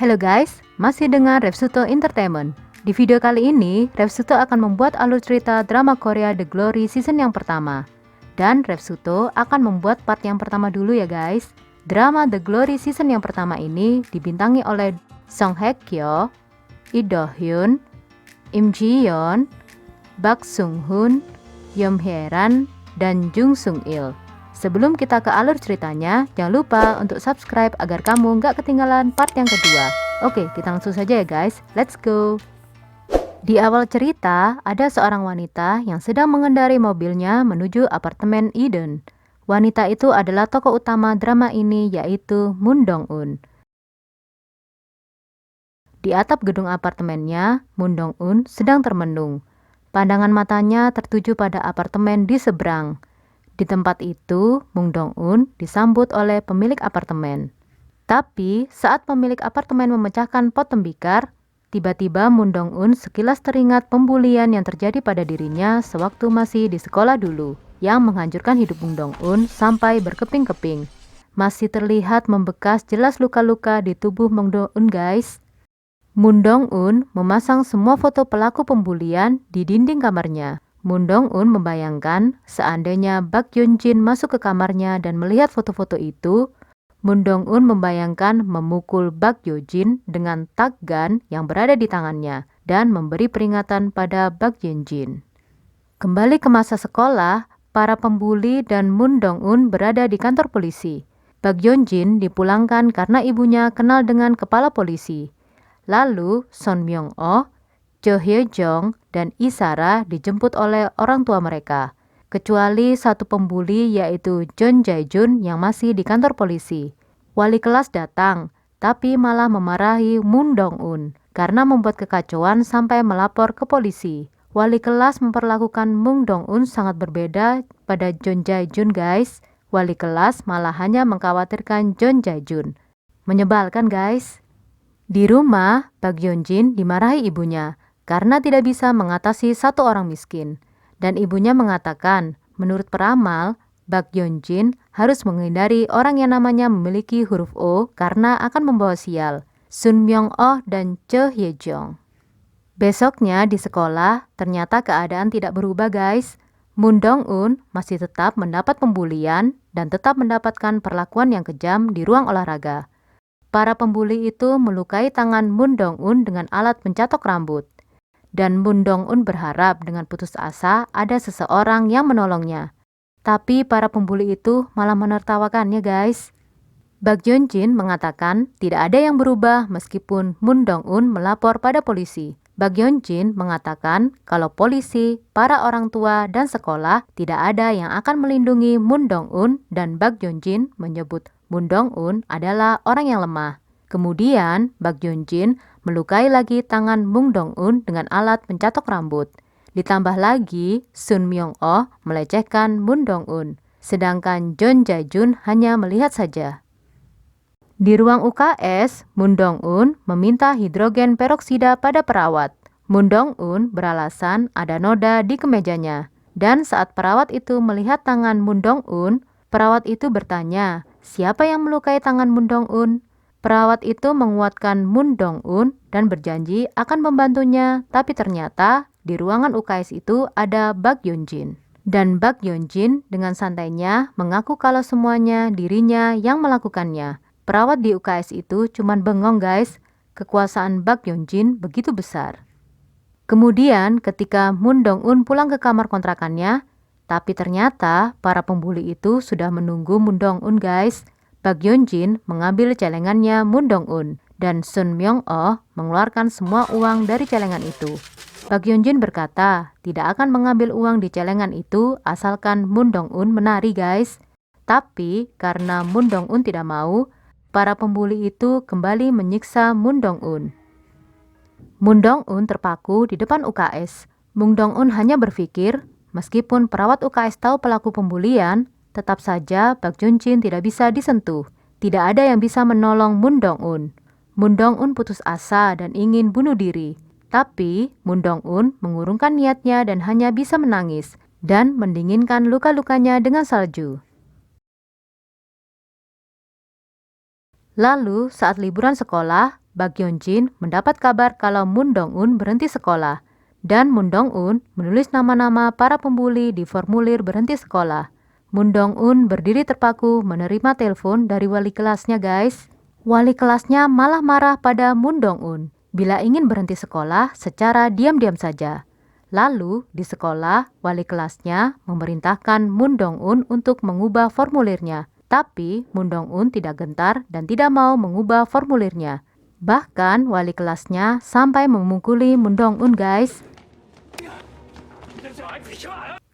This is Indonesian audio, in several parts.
Halo guys, masih dengan Revsuto Entertainment. Di video kali ini, Revsuto akan membuat alur cerita drama Korea The Glory season yang pertama. Dan Revsuto akan membuat part yang pertama dulu ya guys. Drama The Glory season yang pertama ini dibintangi oleh Song Hye Kyo, Lee Do Hyun, Im Ji Yeon, Bak Sung Hoon, Yeom Hye Ran, dan Jung Sung Il. Sebelum kita ke alur ceritanya, jangan lupa untuk subscribe agar kamu nggak ketinggalan part yang kedua. Oke, kita langsung saja ya guys, let's go! Di awal cerita, ada seorang wanita yang sedang mengendarai mobilnya menuju apartemen Eden. Wanita itu adalah tokoh utama drama ini, yaitu Moon Dong Un. Di atap gedung apartemennya, Moon Dong Un sedang termenung. Pandangan matanya tertuju pada apartemen di seberang. Di tempat itu, Moon Dong Un disambut oleh pemilik apartemen. Tapi, saat pemilik apartemen memecahkan pot tembikar, tiba-tiba Moon Dong Un sekilas teringat pembulian yang terjadi pada dirinya sewaktu masih di sekolah dulu, yang menghancurkan hidup Moon Dong Un sampai berkeping-keping. Masih terlihat membekas jelas luka-luka di tubuh Moon Dong Un guys. Moon Dong Un memasang semua foto pelaku pembulian di dinding kamarnya. Moon Dong Un membayangkan seandainya Bak Yeon Jin masuk ke kamarnya dan melihat foto-foto itu, Moon Dong Un membayangkan memukul Bak Yeon Jin dengan tag gun yang berada di tangannya dan memberi peringatan pada Bak Yeon Jin. Kembali ke masa sekolah, para pembuli dan Moon Dong Un berada di kantor polisi. Bak Yeon Jin dipulangkan karena ibunya kenal dengan kepala polisi. Lalu Son Myung Oh, Jo Hye Jong, dan Isara dijemput oleh orang tua mereka, kecuali satu pembuli yaitu John Jae Jun yang masih di kantor polisi. Wali kelas datang, tapi malah memarahi Moon Dong Un karena membuat kekacauan sampai melapor ke polisi. Wali kelas memperlakukan Moon Dong Un sangat berbeda pada John Jae Jun guys. Wali kelas malah hanya mengkhawatirkan John Jae Jun. Menyebalkan guys. Di rumah, Bak Yeon Jin dimarahi ibunya karena tidak bisa mengatasi satu orang miskin. Dan ibunya mengatakan, menurut peramal, Bak Yeon Jin harus menghindari orang yang namanya memiliki huruf O karena akan membawa sial. Sun Myung Oh dan Jo Hye Jong. Besoknya di sekolah, ternyata keadaan tidak berubah guys. Moon Dong Un masih tetap mendapat pembulian dan tetap mendapatkan perlakuan yang kejam di ruang olahraga. Para pembuli itu melukai tangan Moon Dong Un dengan alat pencatok rambut. Dan Moon Dong Un berharap dengan putus asa ada seseorang yang menolongnya. Tapi para pembuli itu malah menertawakannya guys. Bak Yeon Jin mengatakan tidak ada yang berubah meskipun Moon Dong Un melapor pada polisi. Bak Yeon Jin mengatakan kalau polisi, para orang tua, dan sekolah tidak ada yang akan melindungi Moon Dong Un, dan Bak Yeon Jin menyebut Moon Dong Un adalah orang yang lemah. Kemudian, Bak Yeon Jin melukai lagi tangan Moon Dong Un dengan alat pencatok rambut. Ditambah lagi, Sun Myung Oh melecehkan Moon Dong Un, sedangkan John Jae Jun hanya melihat saja. Di ruang UKS, Moon Dong Un meminta hidrogen peroksida pada perawat. Moon Dong Un beralasan ada noda di kemejanya. Dan saat perawat itu melihat tangan Moon Dong Un, perawat itu bertanya, siapa yang melukai tangan Moon Dong Un? Perawat itu menguatkan Moon Dong Un dan berjanji akan membantunya, tapi ternyata di ruangan UKS itu ada Bak Yeon Jin. Dan Bak Yeon Jin dengan santainya mengaku kalau semuanya dirinya yang melakukannya. Perawat di UKS itu cuman bengong guys, kekuasaan Bak Yeon Jin begitu besar. Kemudian ketika Moon Dong Un pulang ke kamar kontrakannya, tapi ternyata para pembuli itu sudah menunggu Moon Dong Un guys. Bak Yeon Jin mengambil celengannya Moon Dong Un dan Sun Myung Oh mengeluarkan semua uang dari celengan itu. Bak Yeon Jin berkata tidak akan mengambil uang di celengan itu asalkan Moon Dong Un menari guys. Tapi karena Moon Dong Un tidak mau, para pembuli itu kembali menyiksa Moon Dong Un. Moon Dong Un terpaku di depan UKS. Moon Dong Un hanya berpikir, meskipun perawat UKS tahu pelaku pembulian, tetap saja Bak Yeon Jin tidak bisa disentuh. Tidak ada yang bisa menolong Moon Dong Un. Moon Dong Un putus asa dan ingin bunuh diri. Tapi Moon Dong Un mengurungkan niatnya dan hanya bisa menangis dan mendinginkan luka-lukanya dengan salju. Lalu saat liburan sekolah, Bak Yeonjin mendapat kabar kalau Moon Dong-un berhenti sekolah, dan Moon Dong-un menulis nama-nama para pembuli di formulir berhenti sekolah. Moon Dong-un berdiri terpaku menerima telepon dari wali kelasnya, guys. Wali kelasnya malah marah pada Moon Dong-un bila ingin berhenti sekolah secara diam-diam saja. Lalu, di sekolah, wali kelasnya memerintahkan Moon Dong-un untuk mengubah formulirnya. Tapi, Moon Dong-un tidak gentar dan tidak mau mengubah formulirnya. Bahkan, wali kelasnya sampai memukuli Moon Dong-un, guys.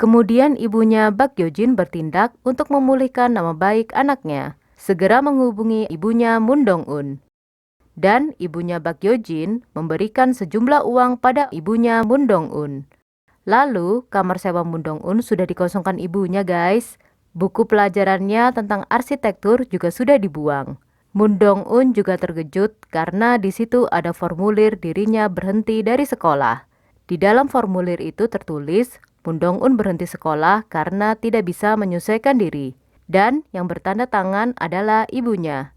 Kemudian ibunya Bak Yeojin bertindak untuk memulihkan nama baik anaknya. Segera menghubungi ibunya Moon Dong-un. Dan ibunya Bak Yeojin memberikan sejumlah uang pada ibunya Moon Dong-un. Lalu, kamar sewa Moon Dong-un sudah dikosongkan ibunya, guys. Buku pelajarannya tentang arsitektur juga sudah dibuang. Moon Dong-un juga terkejut karena di situ ada formulir dirinya berhenti dari sekolah. Di dalam formulir itu tertulis, Moon Dong-un berhenti sekolah karena tidak bisa menyesuaikan diri. Dan yang bertanda tangan adalah ibunya.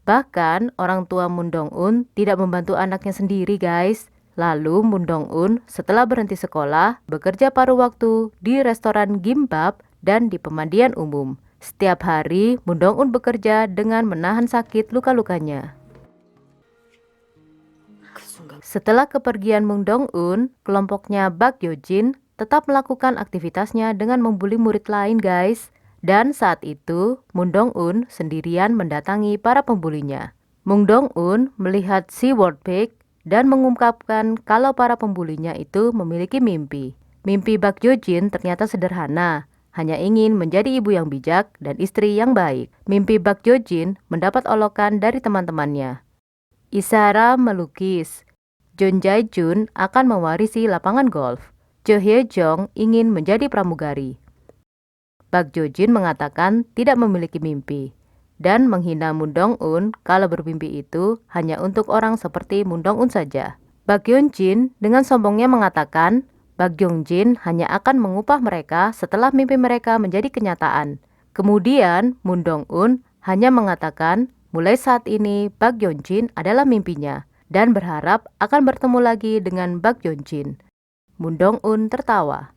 Bahkan, orang tua Moon Dong-un tidak membantu anaknya sendiri, guys. Lalu Moon Dong-un setelah berhenti sekolah, bekerja paruh waktu di restoran gimbap dan di pemandian umum. Setiap hari, Moon Dong-un bekerja dengan menahan sakit luka-lukanya. Setelah kepergian Moon Dong-un, kelompoknya Bak Yeojin tetap melakukan aktivitasnya dengan membuli murid lain, guys. Dan saat itu, Moon Dong-un sendirian mendatangi para pembulinya. Moon Dong-un melihat si Wordpic dan mengungkapkan kalau para pembulinya itu memiliki mimpi. Mimpi Bak Yeojin ternyata sederhana, hanya ingin menjadi ibu yang bijak dan istri yang baik. Mimpi Bak Yeojin mendapat olokan dari teman-temannya. Isara melukis. Jeon Jae-jun akan mewarisi lapangan golf. Jo Hye-jong ingin menjadi pramugari. Bak Yeojin mengatakan tidak memiliki mimpi dan menghina Moon Dong-un kalau bermimpi itu hanya untuk orang seperti Moon Dong-un saja. Bak Yeonjin dengan sombongnya mengatakan Bak Yeonjin hanya akan mengupah mereka setelah mimpi mereka menjadi kenyataan. Kemudian Moon Dong-un hanya mengatakan mulai saat ini Bak Yeonjin adalah mimpinya dan berharap akan bertemu lagi dengan Bak Yeonjin. Moon Dong-un tertawa.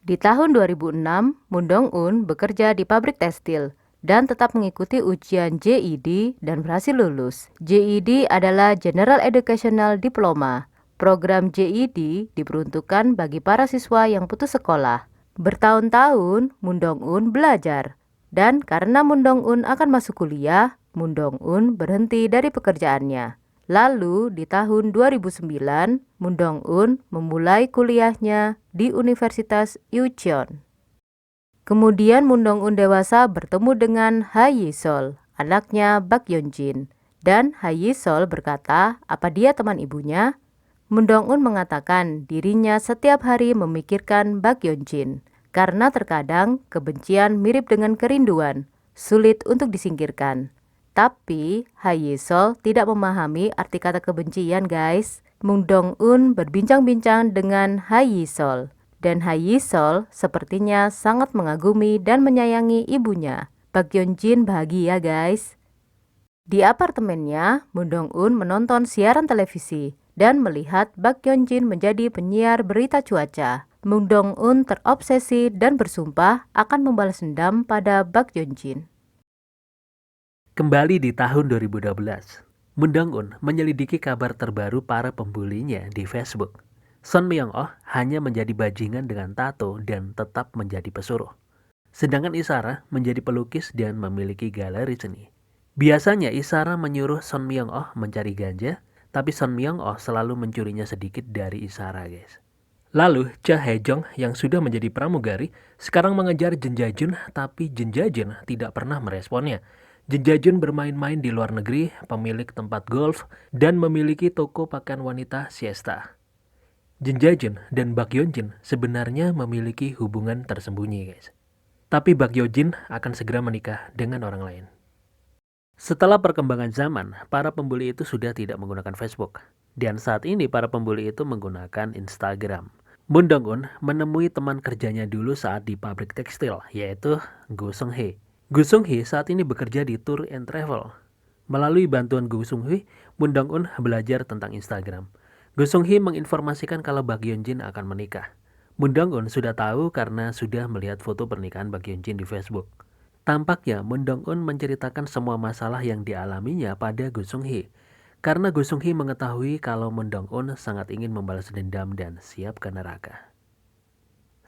Di tahun 2006, Moon Dong-un bekerja di pabrik tekstil dan tetap mengikuti ujian JED dan berhasil lulus. JED adalah General Educational Diploma. Program JED diperuntukkan bagi para siswa yang putus sekolah. Bertahun-tahun, Moon Dong-un belajar. Dan karena Moon Dong-un akan masuk kuliah, Moon Dong-un berhenti dari pekerjaannya. Lalu di tahun 2009, Moon Dong-un memulai kuliahnya di Universitas Yucheon. Kemudian Moon Dong-un dewasa bertemu dengan Ha Yi-sol, anaknya Bak Yeonjin. Dan Ha Yi-sol berkata, apa dia teman ibunya? Moon Dong-un mengatakan dirinya setiap hari memikirkan Bak Yeonjin. Karena terkadang kebencian mirip dengan kerinduan, sulit untuk disingkirkan. Tapi Ha Yi-sol tidak memahami arti kata kebencian, guys. Moon Dong-un berbincang-bincang dengan Ha Yi-sol. Dan Ha Yi-sol sepertinya sangat mengagumi dan menyayangi ibunya. Bak Yeonjin bahagia, guys. Di apartemennya, Moon Dong-un menonton siaran televisi dan melihat Bak Yeonjin menjadi penyiar berita cuaca. Moon Dong-un terobsesi dan bersumpah akan membalas dendam pada Bak Yeonjin. Kembali di tahun 2012, Moon Dong-un menyelidiki kabar terbaru para pembulinya di Facebook. Son Myung-oh hanya menjadi bajingan dengan tato dan tetap menjadi pesuruh. Sedangkan Isara menjadi pelukis dan memiliki galeri seni. Biasanya Isara menyuruh Son Myung-oh mencari ganja, tapi Son Myung-oh selalu mencurinya sedikit dari Isara, guys. Lalu, Cha Hae-jong yang sudah menjadi pramugari sekarang mengejar Jeon Jae-jun, tapi Jeon Jae-jun tidak pernah meresponnya. Jeon Jae-jun bermain-main di luar negeri, pemilik tempat golf, dan memiliki toko pakaian wanita Siesta. Jeon Jae-jun dan Bak Yeonjin sebenarnya memiliki hubungan tersembunyi, guys. Tapi Bak Yeonjin akan segera menikah dengan orang lain. Setelah perkembangan zaman, para pembuli itu sudah tidak menggunakan Facebook. Dan saat ini para pembuli itu menggunakan Instagram. Moon Dong-un menemui teman kerjanya dulu saat di pabrik tekstil, yaitu Go Sung-hee. Go Sung-hee saat ini bekerja di Tour and Travel. Melalui bantuan Go Sung-hee, Moon Dong-un belajar tentang Instagram. Go Sung-hee menginformasikan kalau Bak Yeon-jin akan menikah. Moon Dong-un sudah tahu karena sudah melihat foto pernikahan Bak Yeon-jin di Facebook. Tampaknya Moon Dong-un menceritakan semua masalah yang dialaminya pada Go Sung-hee. Karena Go Sung-hee mengetahui kalau Moon Dong-un sangat ingin membalas dendam dan siap ke neraka.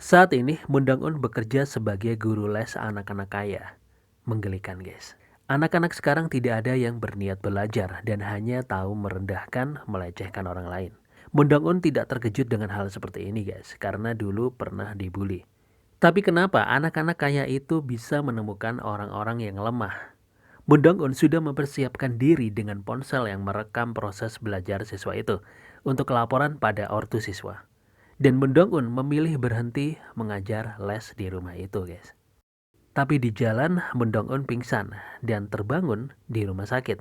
Saat ini Moon Dong-un bekerja sebagai guru les anak-anak kaya. Menggelikan guys. Anak-anak sekarang tidak ada yang berniat belajar dan hanya tahu merendahkan, melecehkan orang lain. Moon Dong-un tidak terkejut dengan hal seperti ini guys, karena dulu pernah dibully. Tapi kenapa anak-anak kaya itu bisa menemukan orang-orang yang lemah? Moon Dong-un sudah mempersiapkan diri dengan ponsel yang merekam proses belajar siswa itu untuk laporan pada ortu siswa. Dan Moon Dong-un memilih berhenti mengajar les di rumah itu guys. Tapi di jalan Moon Dong-un pingsan dan terbangun di rumah sakit.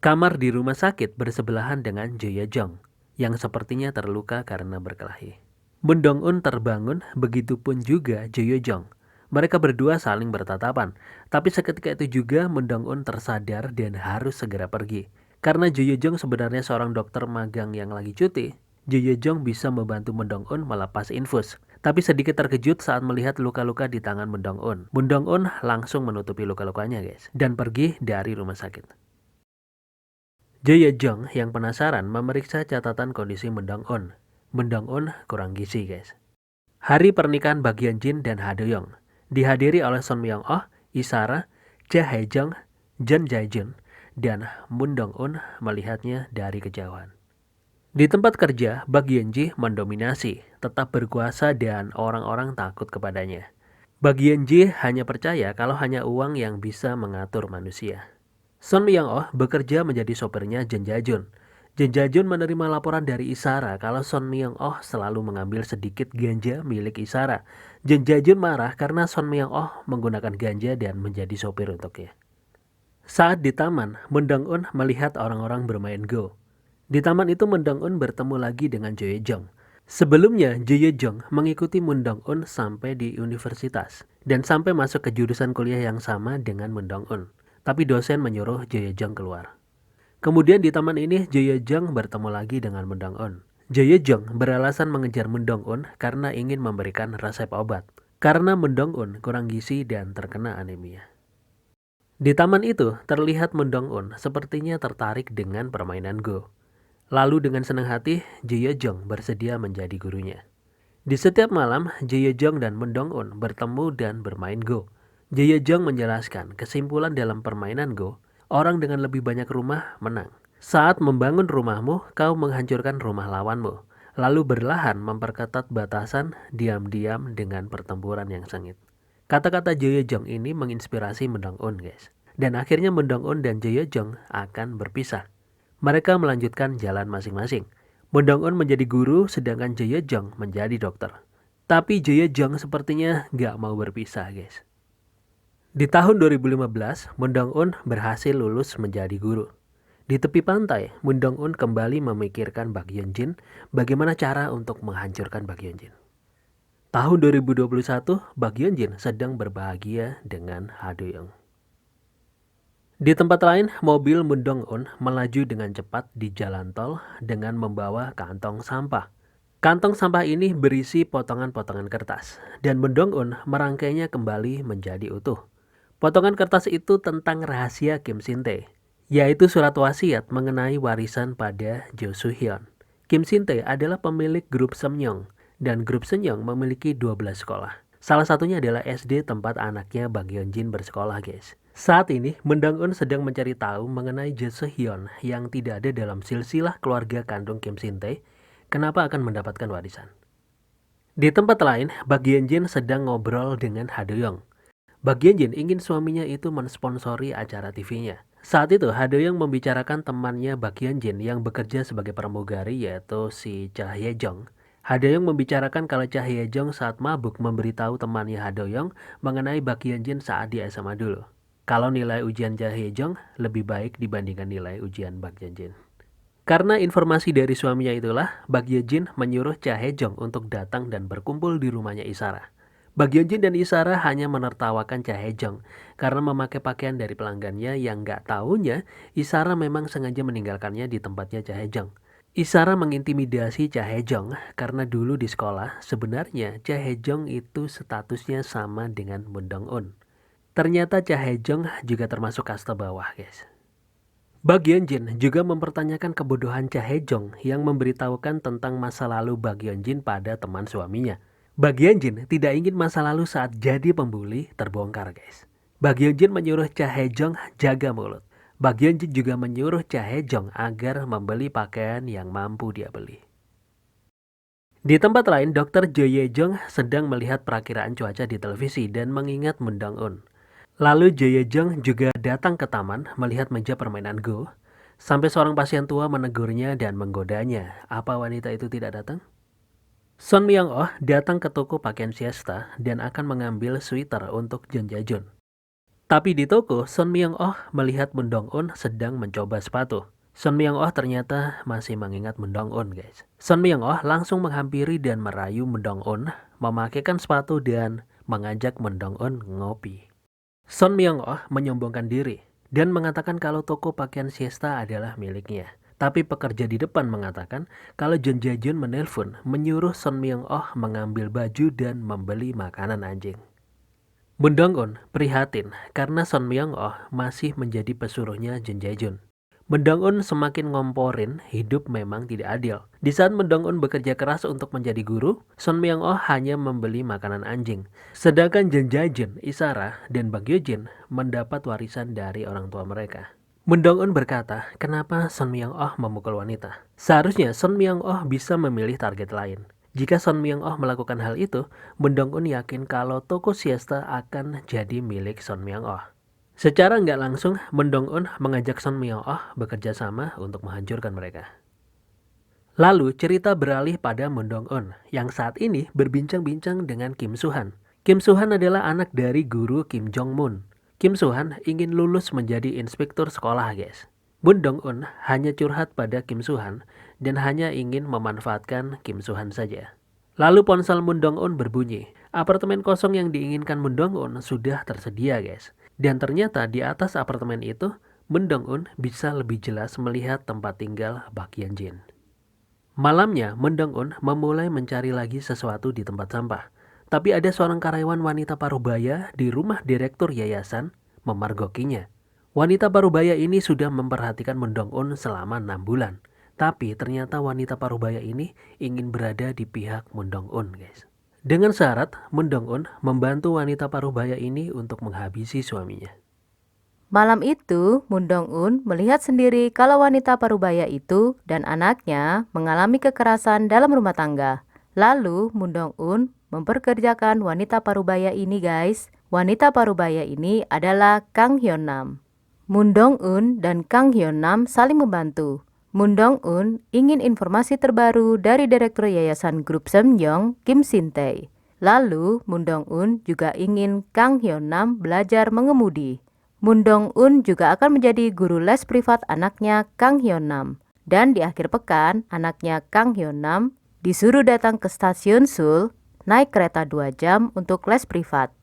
Kamar di rumah sakit bersebelahan dengan Jo Ye-jong yang sepertinya terluka karena berkelahi. Moon Dong-un terbangun, begitupun juga Jo Ye-jong. Mereka berdua saling bertatapan, tapi seketika itu juga Moon Dong-un tersadar dan harus segera pergi. Karena Jo Ye-jong sebenarnya seorang dokter magang yang lagi cuti, Jo Ye-jong bisa membantu Moon Dong-un melepas infus. Tapi sedikit terkejut saat melihat luka-luka di tangan Moon Dong-un. Moon Dong-un langsung menutupi luka-lukanya guys, dan pergi dari rumah sakit. Jo Ye-jong yang penasaran memeriksa catatan kondisi Moon Dong-un. Moon Dong-un kurang gizi guys. Hari pernikahan Bak Yeon-jin dan Ha Do-young dihadiri oleh Son Myung-oh, Isara, Cha Hae-jung, Jeon Jae-jun, dan Moon Dong-un melihatnya dari kejauhan. Di tempat kerja, Bak Yeon-ji mendominasi, tetap berkuasa dan orang-orang takut kepadanya. Bak Yeon-ji hanya percaya kalau hanya uang yang bisa mengatur manusia. Son Myung-oh bekerja menjadi sopirnya Jeon Jae-jun. Jeon Jae-jun menerima laporan dari Isara kalau Son Myung-oh selalu mengambil sedikit ganja milik Isara. Jeon Jae-jun marah karena Son Myung-oh menggunakan ganja dan menjadi sopir untuknya. Saat di taman, Moon Dong-un melihat orang-orang bermain Go. Di taman itu Moon Dong-un bertemu lagi dengan Jo Ye-jong. Sebelumnya Jo Ye-jong mengikuti Moon Dong-un sampai di universitas dan sampai masuk ke jurusan kuliah yang sama dengan Moon Dong-un. Tapi dosen menyuruh Jo Ye-jong keluar. Kemudian di taman ini Jo Ye-jong bertemu lagi dengan Moon Dong-un. Jo Ye-jong beralasan mengejar Moon Dong-un karena ingin memberikan resep obat. Karena Moon Dong-un kurang gizi dan terkena anemia. Di taman itu terlihat Moon Dong-un sepertinya tertarik dengan permainan Go. Lalu dengan senang hati, Jo Ye-jong bersedia menjadi gurunya. Di setiap malam, Jo Ye-jong dan Moon Dong-un bertemu dan bermain Go. Jo Ye-jong menjelaskan kesimpulan dalam permainan Go, orang dengan lebih banyak rumah menang. Saat membangun rumahmu, kau menghancurkan rumah lawanmu. Lalu berlahan memperketat batasan diam-diam dengan pertempuran yang sengit. Kata-kata Jo Ye-jong ini menginspirasi Moon Dong-un guys. Dan akhirnya Moon Dong-un dan Jo Ye-jong akan berpisah. Mereka melanjutkan jalan masing-masing. Moon Dong-un menjadi guru sedangkan Jo Ye-jong menjadi dokter. Tapi Jo Ye-jong sepertinya gak mau berpisah guys. Di tahun 2015, Moon Dong-un berhasil lulus menjadi guru. Di tepi pantai, Moon Dong-un kembali memikirkan Bak Yeon-jin bagaimana cara untuk menghancurkan Bak Yeon-jin. Tahun 2021, Bak Yeon-jin sedang berbahagia dengan Ha Do-young. Di tempat lain, mobil Moon Dong-un melaju dengan cepat di jalan tol dengan membawa kantong sampah. Kantong sampah ini berisi potongan-potongan kertas, dan Moon Dong-un merangkainya kembali menjadi utuh. Potongan kertas itu tentang rahasia Kim Shin-tae, yaitu surat wasiat mengenai warisan pada Jo Soo-hyun. Kim Shin-tae adalah pemilik grup Samyong, dan grup Samyong memiliki 12 sekolah. Salah satunya adalah SD tempat anaknya Bak Yeon-jin bersekolah guys. Saat ini, Moon Dong-un sedang mencari tahu mengenai Jo Soo-hyun yang tidak ada dalam silsilah keluarga kandung Kim Shin-tae, kenapa akan mendapatkan warisan. Di tempat lain, Bak Yeon-jin sedang ngobrol dengan Ha Do-young. Bak Yeon-jin ingin suaminya itu mensponsori acara TV-nya. Saat itu, Ha Do-young membicarakan temannya Bak Yeon-jin yang bekerja sebagai pramugari yaitu si Cha Hae-jung. Ha Do-young membicarakan kalau Cha Hae-jung saat mabuk memberitahu temannya Ha Do-young mengenai Bak Yeon-jin saat di SMA dulu. Kalau nilai ujian Cha Hae-jung lebih baik dibandingkan nilai ujian Bak Yeon-jin. Karena informasi dari suaminya itulah, Bak Yeon-jin menyuruh Cha Hae-jung untuk datang dan berkumpul di rumahnya Isara. Bak Yeonjin dan Isara hanya menertawakan Cha Hae-jung karena memakai pakaian dari pelanggannya yang nggak taunya Isara memang sengaja meninggalkannya di tempatnya Cha Hae-jung. Isara mengintimidasi Cha Hae-jung karena dulu di sekolah sebenarnya Cha Hae-jung itu statusnya sama dengan Moon Dong-un. Ternyata Cha Hae-jung juga termasuk kasta bawah, guys. Bak Yeonjin juga mempertanyakan kebodohan Cha Hae-jung yang memberitahukan tentang masa lalu Bak Yeonjin pada teman suaminya. Bak Yeonjin tidak ingin masa lalu saat jadi pembuli terbongkar, guys. Bak Yeonjin menyuruh Cha Hae-jung jaga mulut. Bak Yeonjin juga menyuruh Cha Hae-jung agar membeli pakaian yang mampu dia beli. Di tempat lain, Dr. Jo Ye-jung sedang melihat perakiraan cuaca di televisi dan mengingat Moon Dong-un. Lalu Jo Ye-jung juga datang ke taman melihat meja permainan Go. Sampai seorang pasien tua menegurnya dan menggodanya. Apa wanita itu tidak datang? Son Myung-oh datang ke toko pakaian siesta dan akan mengambil sweater untuk Jun Jae-jun. Tapi di toko, Son Myung-oh melihat Moon Dong-un sedang mencoba sepatu. Son Myung-oh ternyata masih mengingat Moon Dong-un, guys. Son Myung-oh langsung menghampiri dan merayu Moon Dong-un, memakaikan sepatu dan mengajak Moon Dong-un ngopi. Son Myung-oh menyombongkan diri dan mengatakan kalau toko pakaian siesta adalah miliknya. Tapi pekerja di depan mengatakan kalau Jun Jae-jun menelpon menyuruh Son Myung-oh mengambil baju dan membeli makanan anjing. Moon Dong-un prihatin karena Son Myung-oh masih menjadi pesuruhnya Jun Jae-jun. Moon Dong-un semakin ngomporin hidup memang tidak adil. Di saat Moon Dong-un bekerja keras untuk menjadi guru, Son Myung-oh hanya membeli makanan anjing. Sedangkan Jun Jae-jun, Isara, dan Bak Yeonjin mendapat warisan dari orang tua mereka. Moon Dong-un berkata, kenapa Son Myung-oh memukul wanita? Seharusnya Son Myung-oh bisa memilih target lain. Jika Son Myung-oh melakukan hal itu, Moon Dong-un yakin kalau toko siesta akan jadi milik Son Myung-oh. Secara nggak langsung, Moon Dong-un mengajak Son Myung-oh bekerja sama untuk menghancurkan mereka. Lalu cerita beralih pada Moon Dong-un yang saat ini berbincang-bincang dengan Kim Soo-han. Kim Soo-han adalah anak dari guru Kim Jong-moon. Kim Soo-han ingin lulus menjadi inspektur sekolah, guys. Moon Dong-un hanya curhat pada Kim Soo-han dan hanya ingin memanfaatkan Kim Soo-han saja. Lalu ponsel Moon Dong-un berbunyi. Apartemen kosong yang diinginkan Moon Dong-un sudah tersedia, guys. Dan ternyata di atas apartemen itu, Moon Dong-un bisa lebih jelas melihat tempat tinggal Bak Yeonjin. Malamnya, Moon Dong-un memulai mencari lagi sesuatu di tempat sampah. Tapi ada seorang karyawan wanita parubaya di rumah direktur yayasan memergokinya. Wanita parubaya ini sudah memperhatikan Moon Dong-un selama 6 bulan. Tapi ternyata wanita parubaya ini ingin berada di pihak Moon Dong-un, guys. Dengan syarat, Moon Dong-un membantu wanita parubaya ini untuk menghabisi suaminya. Malam itu, Moon Dong-un melihat sendiri kalau wanita parubaya itu dan anaknya mengalami kekerasan dalam rumah tangga. Lalu, Moon Dong-un memperkerjakan wanita parubaya ini, guys. Wanita parubaya ini adalah Kang Hyun-nam. Moon Dong-un dan Kang Hyun-nam saling membantu. Moon Dong-un ingin informasi terbaru dari Direktur Yayasan Grup Samyong, Kim Sin-tae. Lalu, Moon Dong-un juga ingin Kang Hyun-nam belajar mengemudi. Moon Dong-un juga akan menjadi guru les privat anaknya Kang Hyun-nam. Dan di akhir pekan, anaknya Kang Hyun-nam disuruh datang ke stasiun Seoul naik kereta 2 jam untuk les privat.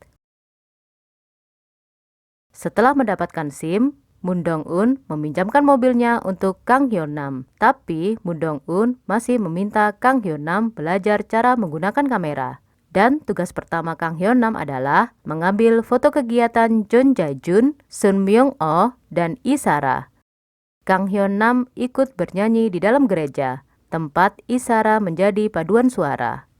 Setelah mendapatkan SIM, Moon Dong-un meminjamkan mobilnya untuk Kang Hyun-nam. Tapi Moon Dong-un masih meminta Kang Hyun-nam belajar cara menggunakan kamera. Dan tugas pertama Kang Hyun-nam adalah mengambil foto kegiatan Jun Jae-jun, Son Myung-oh, dan Isara. Kang Hyun-nam ikut bernyanyi di dalam gereja, tempat Isara menjadi paduan suara.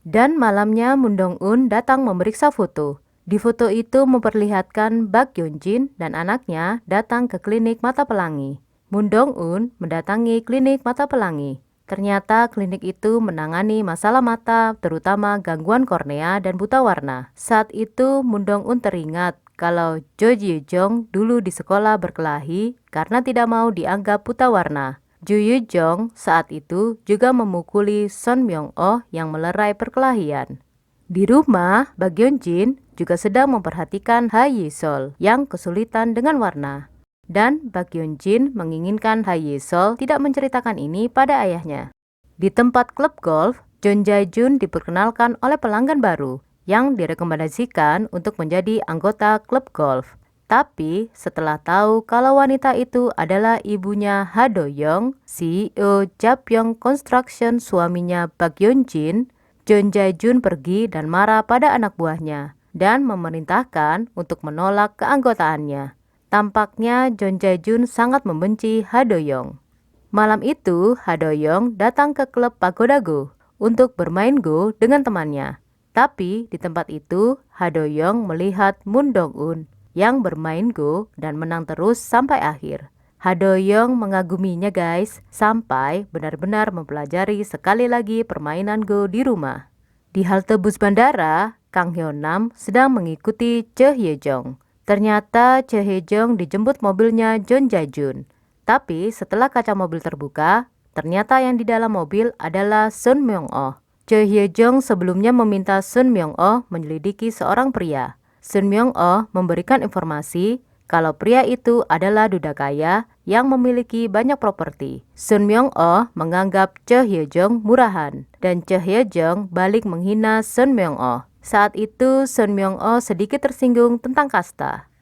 Dan malamnya Moon Dong-un datang memeriksa foto. Di foto itu memperlihatkan Bak Yeonjin dan anaknya datang ke klinik mata pelangi. Moon Dong-un mendatangi klinik mata pelangi. Ternyata klinik itu menangani masalah mata, terutama gangguan kornea dan buta warna. Saat itu Moon Dong-un teringat kalau Jo Ji-jong dulu di sekolah berkelahi karena tidak mau dianggap buta warna. Jo Ye-jong saat itu juga memukuli Son Myung-oh yang melerai perkelahian. Di rumah, Bak Yeonjin juga sedang memperhatikan Ha Ye-sol yang kesulitan dengan warna. Dan Bak Yeonjin menginginkan Ha Ye-sol tidak menceritakan ini pada ayahnya. Di tempat klub golf, Jun Jae-jun diperkenalkan oleh pelanggan baru, yang direkomendasikan untuk menjadi anggota klub golf. Tapi setelah tahu kalau wanita itu adalah ibunya Ha Do-young, CEO Japyeong Construction suaminya Bak Yeon-jin, Jeon Jae-jun pergi dan marah pada anak buahnya dan memerintahkan untuk menolak keanggotaannya. Tampaknya Jeon Jae-jun sangat membenci Ha Do-young. Malam itu, Ha Do-young datang ke klub Pagoda Go untuk bermain Go dengan temannya. Tapi di tempat itu, Ha Do-young melihat Moon Dong-un yang bermain Go dan menang terus sampai akhir. Ha Do-young mengaguminya guys, sampai benar-benar mempelajari sekali lagi permainan Go di rumah. Di halte bus bandara, Kang Hyo-nam sedang mengikuti Choi Hye-jong. Ternyata Choi Hye-jong dijemput mobilnya Jeon Jae-jun. Tapi setelah kaca mobil terbuka, ternyata yang di dalam mobil adalah Sun Myung-oh. Choi Hye-jong sebelumnya meminta Sun Myung-oh menyelidiki seorang pria. Sun Myung-oh memberikan informasi kalau pria itu adalah duda kaya yang memiliki banyak properti. Sun Myung-oh menganggap Choi Hye-jong murahan dan Choi Hye-jong balik menghina Sun Myung-oh. Saat itu Sun Myung-oh sedikit tersinggung tentang kasta.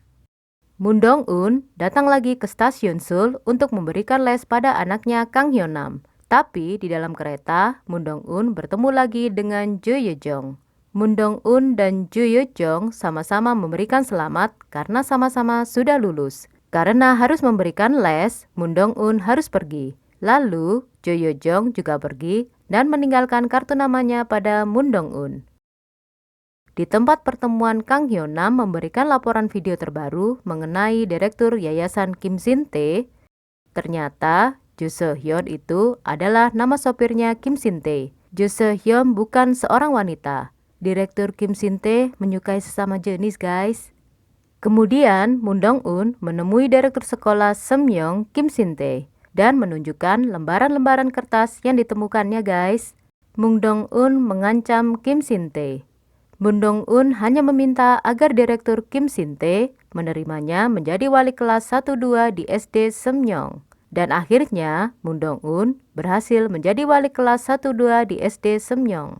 Moon Dong-un datang lagi ke stasiun Seoul untuk memberikan les pada anaknya Kang Hyo-nam. Tapi di dalam kereta, Moon Dong-un bertemu lagi dengan Jo Ye-jong. Moon Dong-un dan Jo Ye-jong sama-sama memberikan selamat karena sama-sama sudah lulus. Karena harus memberikan les, Moon Dong-un harus pergi. Lalu, Jo Ye-jong juga pergi dan meninggalkan kartu namanya pada Moon Dong-un. Di tempat pertemuan, Kang Hyo-nam memberikan laporan video terbaru mengenai Direktur Yayasan Kim Sin-tae. Ternyata, Jo Se-hyun itu adalah nama sopirnya Kim Sin-tae. Jo Se-hyun bukan seorang wanita. Direktur Kim Sin-tae menyukai sesama jenis guys. Kemudian Moon Dong-un menemui direktur sekolah Semyong Kim Sin-tae dan menunjukkan lembaran-lembaran kertas yang ditemukannya guys. Moon Dong-un mengancam Kim Sin-tae. Moon Dong-un hanya meminta agar direktur Kim Sin-tae menerimanya menjadi wali kelas 1-2 di SD Semyong. Dan akhirnya Moon Dong-un berhasil menjadi wali kelas 1-2 di SD Semyong.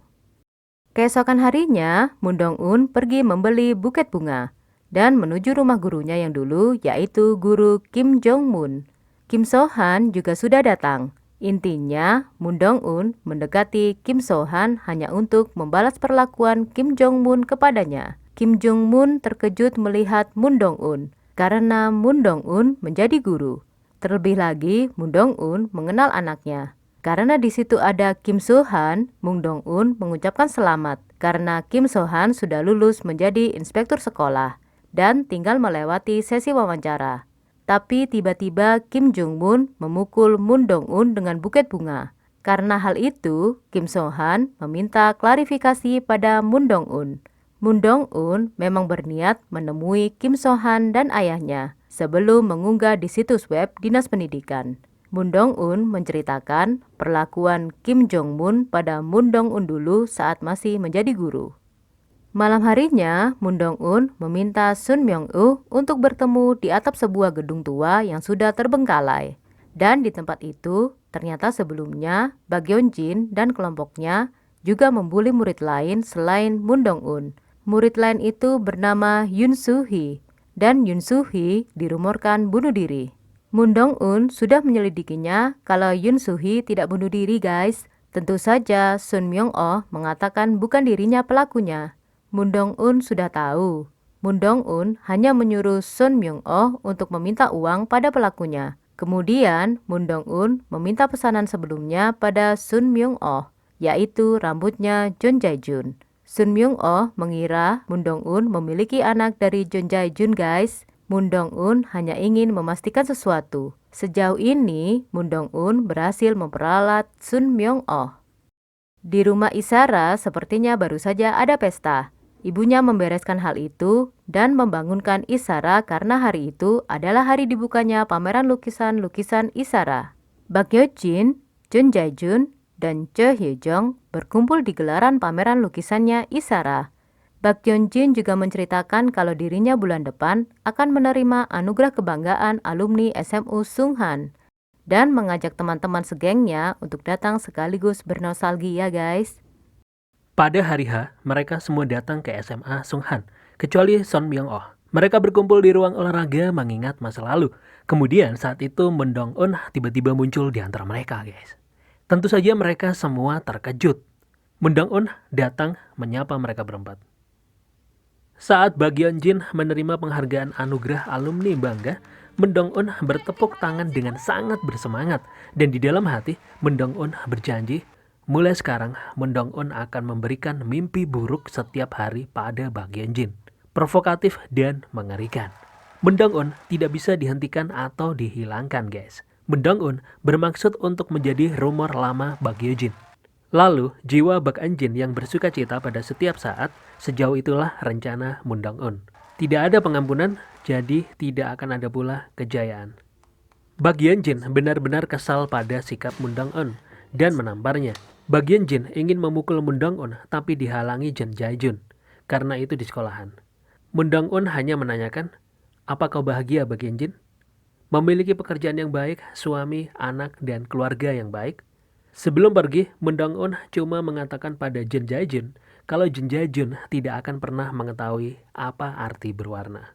Keesokan harinya, Moon Dong-un pergi membeli buket bunga dan menuju rumah gurunya yang dulu, yaitu guru Kim Jong-mun. Kim So-han juga sudah datang. Intinya, Moon Dong-un mendekati Kim So-han hanya untuk membalas perlakuan Kim Jong-mun kepadanya. Kim Jong-mun terkejut melihat Moon Dong-un karena Moon Dong-un menjadi guru. Terlebih lagi, Moon Dong-un mengenal anaknya. Karena di situ ada Kim So-han, Moon Dong-un mengucapkan selamat karena Kim So-han sudah lulus menjadi inspektur sekolah dan tinggal melewati sesi wawancara. Tapi tiba-tiba Kim Jong-mun memukul Moon Dong-un dengan buket bunga. Karena hal itu, Kim So-han meminta klarifikasi pada Moon Dong-un. Moon Dong-un memang berniat menemui Kim So-han dan ayahnya sebelum mengunggah di situs web Dinas Pendidikan. Moon Dong-un menceritakan perlakuan Kim Jong-mun pada Moon Dong-un dulu saat masih menjadi guru. Malam harinya, Moon Dong-un meminta Sun Myung-oh untuk bertemu di atap sebuah gedung tua yang sudah terbengkalai. Dan di tempat itu, ternyata sebelumnya Bak Yeon-jin dan kelompoknya juga membuli murid lain selain Moon Dong-un. Murid lain itu bernama Yoon Soo-hee, dan Yoon Soo-hee dirumorkan bunuh diri. Moon Dong-un sudah menyelidikinya kalau Yoon Soo-hee tidak bunuh diri guys. Tentu saja Sun Myung-oh mengatakan bukan dirinya pelakunya. Moon Dong-un sudah tahu. Moon Dong-un hanya menyuruh Sun Myung-oh untuk meminta uang pada pelakunya. Kemudian Moon Dong-un meminta pesanan sebelumnya pada Sun Myung-oh, yaitu rambutnya Jeon Jae-jun. Sun Myung-oh mengira Moon Dong-un memiliki anak dari Jeon Jae-jun guys. Moon Dong-un hanya ingin memastikan sesuatu. Sejauh ini, Moon Dong-un berhasil memperalat Sun Myung-oh. Di rumah Isara sepertinya baru saja ada pesta. Ibunya membereskan hal itu dan membangunkan Isara karena hari itu adalah hari dibukanya pameran lukisan-lukisan Isara. Bak Yeon-jin, Jeon Jae-jun, dan Choi Hye-jong berkumpul di gelaran pameran lukisannya Isara. Bak Yeon-jin juga menceritakan kalau dirinya bulan depan akan menerima anugerah kebanggaan alumni SMU Sunghan dan mengajak teman-teman segengnya untuk datang sekaligus bernostalgia guys. Pada hari H, mereka semua datang ke SMA Sunghan, kecuali Son Myung-oh. Mereka berkumpul di ruang olahraga mengingat masa lalu. Kemudian saat itu Moon Dong-eun tiba-tiba muncul di antara mereka, guys. Tentu saja mereka semua terkejut. Moon Dong-eun datang menyapa mereka berempat. Saat Bak Yeon-jin menerima penghargaan anugerah alumni bangga, Moon Dong-eun bertepuk tangan dengan sangat bersemangat. Dan di dalam hati, Moon Dong-eun berjanji, mulai sekarang Moon Dong-eun akan memberikan mimpi buruk setiap hari pada Bak Yeon-jin. Provokatif dan mengerikan. Moon Dong-eun tidak bisa dihentikan atau dihilangkan, guys. Moon Dong-eun bermaksud untuk menjadi rumor lama Bak Yeon-jin. Lalu, jiwa Bak Yeon-jin yang bersuka cita pada setiap saat, sejauh itulah rencana Moon Dong-eun. Tidak ada pengampunan, jadi tidak akan ada pula kejayaan. Bak Yeon-jin benar-benar kesal pada sikap Moon Dong-eun dan menamparnya. Bak Yeon-jin ingin memukul Moon Dong-eun tapi dihalangi Jun Jae-jun. Karena itu di sekolahan. Moon Dong-eun hanya menanyakan, "Apa kau bahagia, Bak Yeon-jin? Memiliki pekerjaan yang baik, suami, anak, dan keluarga yang baik?" Sebelum pergi, Moon Dong-eun cuma mengatakan pada Jun Jae-jun kalau Jun Jae-jun tidak akan pernah mengetahui apa arti berwarna.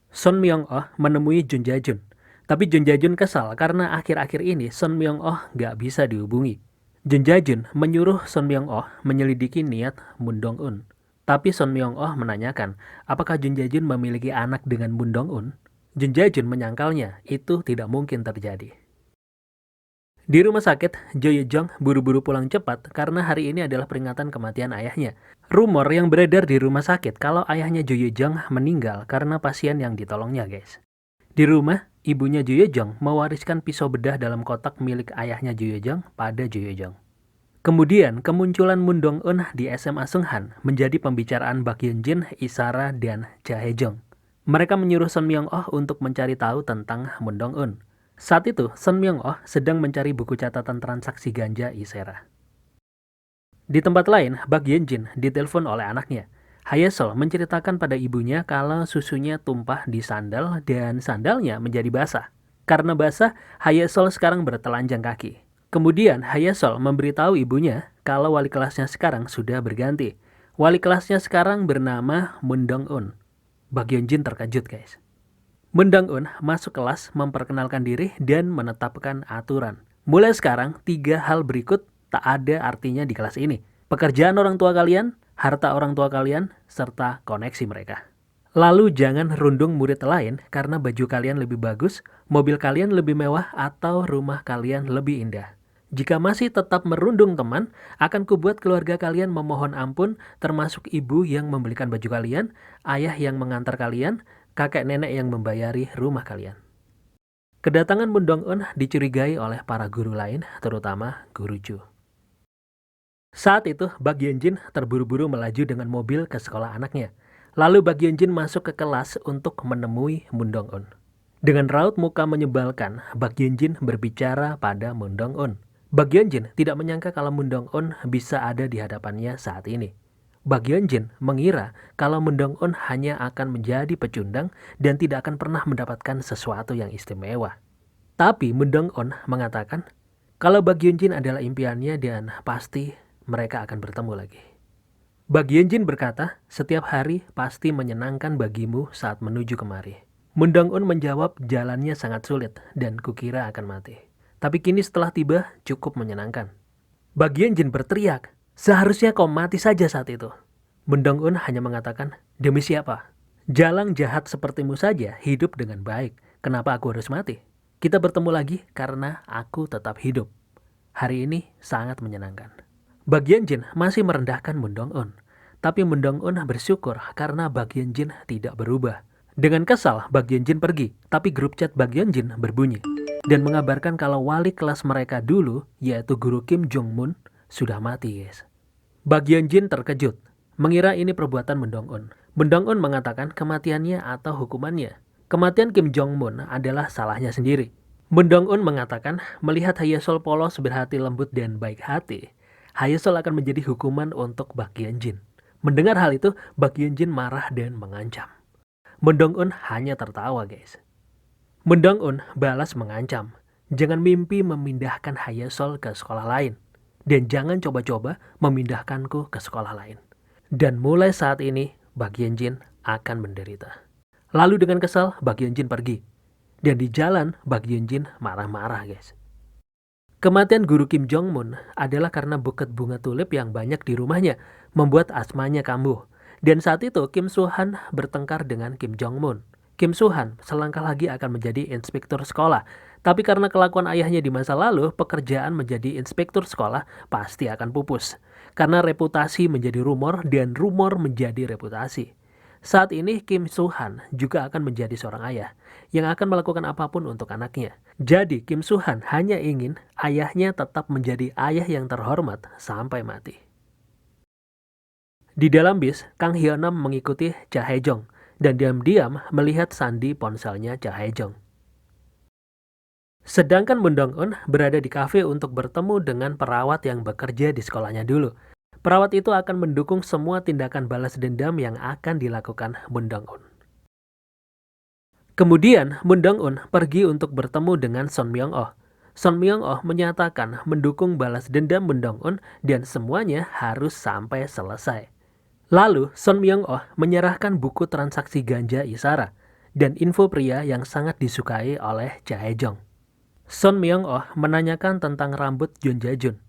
Son Myung-oh menemui Jun Jae-jun, tapi Jun Jae-jun kesal karena akhir-akhir ini Son Myung-oh gak bisa dihubungi. Jun Jae-jun menyuruh Son Myung-oh menyelidiki niat Moon Dong-eun. Tapi Son Myung-oh menanyakan apakah Jun Jae-jun memiliki anak dengan Moon Dong-eun. Jun Jae-jun menyangkalnya itu tidak mungkin terjadi. Di rumah sakit, Jo Ye-jong buru-buru pulang cepat karena hari ini adalah peringatan kematian ayahnya. Rumor yang beredar di rumah sakit kalau ayahnya Jo Ye-jong meninggal karena pasien yang ditolongnya, guys. Di rumah, ibunya Jo Ye-jong mewariskan pisau bedah dalam kotak milik ayahnya Jo Ye-jong pada Jo Ye-jong. Kemudian, kemunculan Moon Dong-eun di SMA Sunghan menjadi pembicaraan Bak Yeon-jin, Isara, dan Ja Hae-jong. Mereka menyuruh Son Myung-oh untuk mencari tahu tentang Moon Dong-eun. Saat itu, Son Myung-oh sedang mencari buku catatan transaksi ganja Isera. Di tempat lain, Bak Yeon-jin ditelepon oleh anaknya. Hae-sol menceritakan pada ibunya kalau susunya tumpah di sandal dan sandalnya menjadi basah. Karena basah, Hae-sol sekarang bertelanjang kaki. Kemudian Hae-sol memberitahu ibunya kalau wali kelasnya sekarang sudah berganti. Wali kelasnya sekarang bernama Moon Dong-eun. Bak Yeon-jin terkejut, guys. Moon Dong-eun masuk kelas, memperkenalkan diri, dan menetapkan aturan. Mulai sekarang, 3 hal berikut tak ada artinya di kelas ini. Pekerjaan orang tua kalian, harta orang tua kalian, serta koneksi mereka. Lalu jangan rundung murid lain karena baju kalian lebih bagus, mobil kalian lebih mewah, atau rumah kalian lebih indah. Jika masih tetap merundung teman, akan kubuat keluarga kalian memohon ampun, termasuk ibu yang membelikan baju kalian, ayah yang mengantar kalian, kakek nenek yang membayari rumah kalian. Kedatangan Moon Dong-eun dicurigai oleh para guru lain, terutama guru Ju. Saat itu, Bak Yeon-jin terburu-buru melaju dengan mobil ke sekolah anaknya. Lalu Bak Yeon-jin masuk ke kelas untuk menemui Moon Dong-eun. Dengan raut muka menyebalkan, Bak Yeon-jin berbicara pada Moon Dong-eun. Bak Yeon-jin tidak menyangka kalau Moon Dong-eun bisa ada di hadapannya saat ini. Bak Yeon-jin mengira kalau Moon Dong-eun hanya akan menjadi pecundang dan tidak akan pernah mendapatkan sesuatu yang istimewa. Tapi Moon Dong-eun mengatakan kalau Bak Yeon-jin adalah impiannya dan pasti mereka akan bertemu lagi. Bak Yeon-jin berkata, setiap hari pasti menyenangkan bagimu saat menuju kemari. Moon Dong-eun menjawab, jalannya sangat sulit dan kukira akan mati. Tapi kini setelah tiba cukup menyenangkan. Bak Yeon-jin berteriak, seharusnya kau mati saja saat itu. Moon Dong-eun hanya mengatakan, demi siapa? Jalang jahat sepertimu saja hidup dengan baik. Kenapa aku harus mati? Kita bertemu lagi karena aku tetap hidup. Hari ini sangat menyenangkan. Bak Yeon-jin masih merendahkan Moon Dong-eun. Tapi Moon Dong-eun bersyukur karena Bak Yeon-jin tidak berubah. Dengan kesal, Bak Yeon-jin pergi. Tapi grup chat Bak Yeon-jin berbunyi. Dan mengabarkan kalau wali kelas mereka dulu, yaitu guru Kim Jong-moon, sudah mati, guys. Bak Yeon-jin terkejut, mengira ini perbuatan Moon Dong-eun. Moon Dong-eun mengatakan kematiannya atau hukumannya. Kematian Kim Jong-moon adalah salahnya sendiri. Moon Dong-eun mengatakan melihat Hae-sol polos berhati lembut dan baik hati, Hae-sol akan menjadi hukuman untuk Bak Yeon-jin. Mendengar hal itu, Bak Yeon-jin marah dan mengancam. Moon Dong-eun hanya tertawa, guys. Moon Dong-eun balas mengancam, jangan mimpi memindahkan Hae-sol ke sekolah lain. Dan jangan coba-coba memindahkanku ke sekolah lain. Dan mulai saat ini, Bak Yeonjin akan menderita. Lalu dengan kesal, Bak Yeonjin pergi. Dan di jalan, Bak Yeonjin marah-marah, guys. Kematian guru Kim Jong-mun adalah karena buket bunga tulip yang banyak di rumahnya, membuat asmanya kambuh. Dan saat itu, Kim Soo-han bertengkar dengan Kim Jong-mun. Kim Soo-han selangkah lagi akan menjadi inspektur sekolah. Tapi karena kelakuan ayahnya di masa lalu, pekerjaan menjadi inspektur sekolah pasti akan pupus. Karena reputasi menjadi rumor dan rumor menjadi reputasi. Saat ini Kim Soo-han juga akan menjadi seorang ayah yang akan melakukan apapun untuk anaknya. Jadi Kim Soo-han hanya ingin ayahnya tetap menjadi ayah yang terhormat sampai mati. Di dalam bis, Kang Hyo-nam mengikuti Cha Hae-jong dan diam-diam melihat sandi ponselnya Cha Hae-jong. Sedangkan Moon Dong-eun berada di kafe untuk bertemu dengan perawat yang bekerja di sekolahnya dulu. Perawat itu akan mendukung semua tindakan balas dendam yang akan dilakukan Moon Dong-eun. Kemudian Moon Dong-eun pergi untuk bertemu dengan Son Myung-oh. Son Myung-oh menyatakan mendukung balas dendam Moon Dong-eun dan semuanya harus sampai selesai. Lalu Son Myung-oh menyerahkan buku transaksi ganja Isara dan info pria yang sangat disukai oleh Cha Hae-jong. Son Myung-oh menanyakan tentang rambut Jun Ja-jun.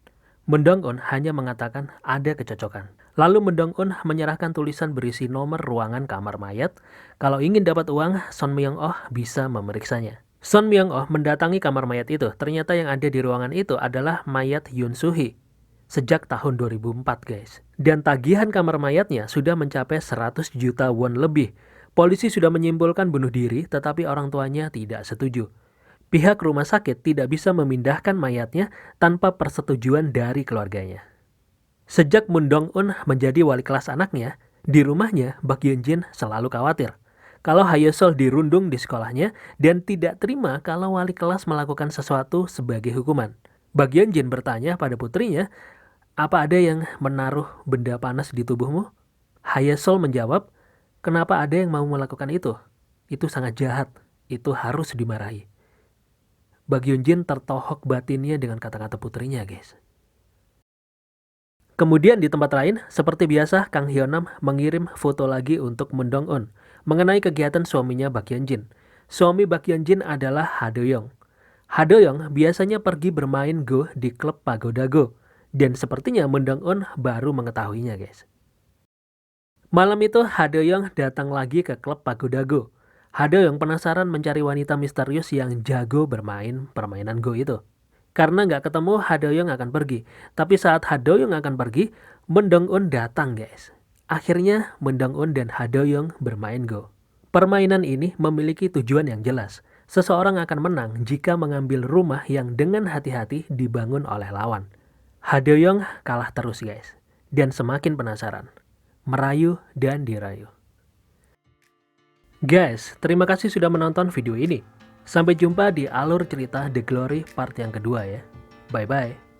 Moon Dong-eun hanya mengatakan ada kecocokan. Lalu Moon Dong-eun menyerahkan tulisan berisi nomor ruangan kamar mayat. Kalau ingin dapat uang, Son Myung-oh bisa memeriksanya. Son Myung-oh mendatangi kamar mayat itu. Ternyata yang ada di ruangan itu adalah mayat Yoon Soo-hee sejak tahun 2004, guys. Dan tagihan kamar mayatnya sudah mencapai 100 juta won lebih. Polisi sudah menyimpulkan bunuh diri, tetapi orang tuanya tidak setuju. Pihak rumah sakit tidak bisa memindahkan mayatnya tanpa persetujuan dari keluarganya. Sejak Moon Dong-eun menjadi wali kelas anaknya, di rumahnya Bak Yeonjin selalu khawatir kalau Hae-sol dirundung di sekolahnya dan tidak terima kalau wali kelas melakukan sesuatu sebagai hukuman. Bak Yeonjin bertanya pada putrinya, "Apa ada yang menaruh benda panas di tubuhmu?" Hae-sol menjawab, "Kenapa ada yang mau melakukan itu? Itu sangat jahat, itu harus dimarahi." Bak Yeonjin tertohok batinnya dengan kata-kata putrinya, guys. Kemudian di tempat lain, seperti biasa, Kang Hyo-nam mengirim foto lagi untuk Moon Dong-eun mengenai kegiatan suaminya Bak Yeonjin. Suami Bak Yeonjin adalah Ha Do-young. Ha Do-young biasanya pergi bermain go di klub Pagoda Go, dan sepertinya Moon Dong-eun baru mengetahuinya, guys. Malam itu Ha Do-young datang lagi ke klub Pagoda Go. Ha Do-young penasaran mencari wanita misterius yang jago bermain permainan Go itu. Karena nggak ketemu, Ha Do-young akan pergi. Tapi saat Ha Do-young akan pergi, Moon Dong-eun datang, guys. Akhirnya Moon Dong-eun dan Ha Do-young bermain Go. Permainan ini memiliki tujuan yang jelas. Seseorang akan menang jika mengambil rumah yang dengan hati-hati dibangun oleh lawan. Ha Do-young kalah terus, guys. Dan semakin penasaran. Merayu dan dirayu. Guys, terima kasih sudah menonton video ini. Sampai jumpa di alur cerita The Glory part yang kedua ya. Bye-bye.